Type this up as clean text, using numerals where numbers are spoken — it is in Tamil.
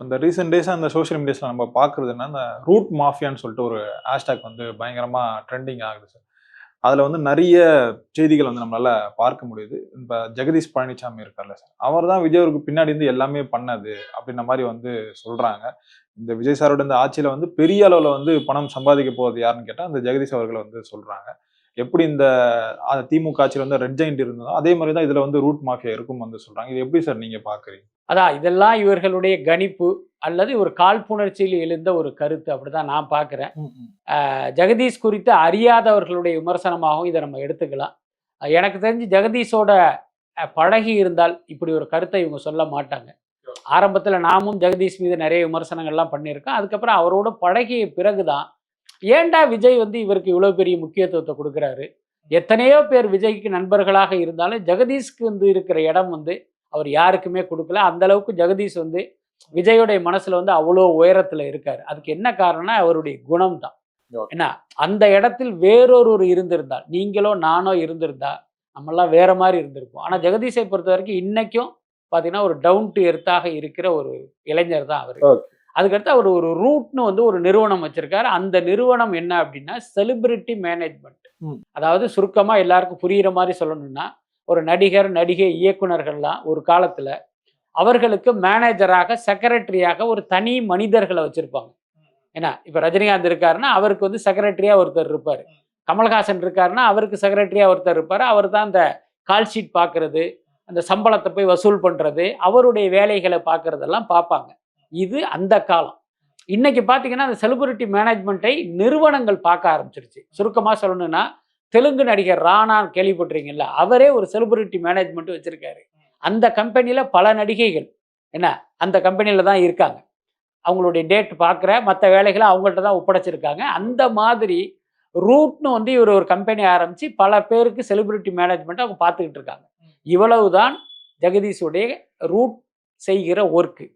அந்த ரீசென்ட் டேஸா அந்த சோசியல் மீடியாஸ்ல நம்ம பார்க்குறது என்னன்னா, அந்த ரூட் மாஃபியான்னு சொல்லிட்டு ஒரு ஹேஷ்டேக் வந்து பயங்கரமா ட்ரெண்டிங் ஆகுது சார். அதுல வந்து நெறைய செய்திகள் வந்து நம்மளால பார்க்க முடியுது. இப்ப ஜெகதீஷ் பழனிச்சாமி இருக்கார்ல சார், அவர் தான் விஜய் அவருக்கு பின்னாடி இருந்து எல்லாமே பண்ணது அப்படின்ன மாரி வந்து சொல்றாங்க. இந்த விஜய் சாரோட இந்த ஆட்சியில வந்து பெரிய அளவுல வந்து பணம் சம்பாதிக்க போறது யாருன்னு கேட்டா, அந்த ஜெகதீஷ் அவர்கள வந்து சொல்றாங்க. எப்படி இந்த திமுக ஆட்சியில வந்து ரெட் ஜெயண்ட் இருந்ததோ, அதே மாரி தான் இதுல வந்து ரூட் மாஃபியா இருக்கும்னு வந்து சொல்றாங்க. இது எப்படி சார் நீங்க பார்க்குறீங்க? அதான் இதெல்லாம் இவர்களுடைய கணிப்பு அல்லது ஒரு காழ்ப்புணர்ச்சியில் எழுந்த ஒரு கருத்து அப்படிதான் நான் பார்க்குறேன். ம், ம். ஜெகதீஷ் குறித்து அறியாதவர்களுடைய விமர்சனமாகவும் இதை நம்ம எடுத்துக்கலாம். எனக்கு தெரிஞ்சு ஜெகதீஷோட பழகி இருந்தால் இப்படி ஒரு கருத்தை இவங்க சொல்ல மாட்டாங்க. ஆரம்பத்தில் நாமும் ஜெகதீஷ் மீது நிறைய விமர்சனங்கள்லாம் பண்ணியிருக்கோம். அதுக்கப்புறம் அவரோட பழகிய பிறகுதான் ஏன்டா விஜய் வந்து இவருக்கு இவ்வளோ பெரிய முக்கியத்துவத்தை கொடுக்குறாரு. எத்தனையோ பேர் விஜய்க்கு நண்பர்களாக இருந்தாலும் ஜெகதீஷ்க்கு வந்து இருக்கிற இடம் வந்து அவர் யாருக்குமே கொடுக்கல. அந்த அளவுக்கு ஜெகதீஷ் வந்து விஜயோடைய மனசுல வந்து அவ்வளோ உயரத்துல இருக்காரு. அதுக்கு என்ன காரணம்னா அவருடைய குணம் தான். ஓகே. என்ன அந்த இடத்தில் வேறொரு இருந்திருந்தால், நீங்களோ நானோ இருந்திருந்தா நம்மெல்லாம் வேற மாதிரி இருந்திருப்போம். ஆனா ஜெகதீஷை பொறுத்த வரைக்கும் இன்னைக்கும் பார்த்தீங்கன்னா ஒரு டவுன் டு எர்த்தாக இருக்கிற ஒரு இளைஞர் தான் அவரு. ஓகே. அதுக்கடுத்து அவர் ஒரு ரூட்னு வந்து ஒரு நிறுவனம் வச்சிருக்காரு. அந்த நிறுவனம் என்ன அப்படின்னா செலிபிரிட்டி மேனேஜ்மெண்ட். ம். அதாவது சுருக்கமா எல்லாருக்கும் புரியிற மாதிரி சொல்லணும்னா, ஒரு நடிகர், நடிகை, இயக்குனர்கள்லாம் ஒரு காலத்துல அவர்களுக்கு மேனேஜராக, செக்ரட்டரியாக ஒரு தனி மனிதர்கள வச்சிருப்பாங்க. ஏன்னா, இப்ப ரஜினிகாந்த் இருக்காருன்னா, அவருக்கு வந்து செக்ரட்டரியா ஒருத்தர் இருப்பாரு. கமல்ஹாசன் இருக்காருன்னா, அவருக்கு செக்ரட்டரியா ஒருத்தர் இருப்பாரு. அவர் தான் அந்த கால் ஷீட் பார்க்கறது, அந்த சம்பளத்த போய் வசூல் பண்றது, அவருடைய வேலைகள பார்க்கறதெல்லாம் பார்ப்பாங்க. இது அந்த காலம். இன்னைக்கு பார்த்தீங்கன்னா, அந்த செலிபிரிட்டி மேனேஜ்மெண்ட்டை நிறுவனங்கள் பார்க்க ஆரம்பிச்சிருச்சு. சுருக்கமா சொல்லணும்னா, தெலுங்கு நடிகர் ராணான்னு கேள்விப்பட்டிருக்கீங்கல்ல, அவரே ஒரு செலிபிரிட்டி மேனேஜ்மெண்ட் வச்சிருக்காரு. அந்த கம்பெனியில பல நடிகைகள் என்ன அந்த கம்பெனியில தான் இருக்காங்க. அவங்களுடைய டேட் பார்க்குற மற்ற வேலைகளை அவங்கள்ட்ட தான் ஒப்படைச்சிருக்காங்க. அந்த மாதிரி ரூட்னு வந்து இவர் ஒரு கம்பெனி ஆரம்பிச்சு பல பேருக்கு செலிபிரிட்டி மேனேஜ்மெண்ட் அவங்க பார்த்துக்கிட்டு இருக்காங்க. இவ்வளவுதான் ஜெகதீஷுடைய ரூட் செய்கிற ஒர்க்கு.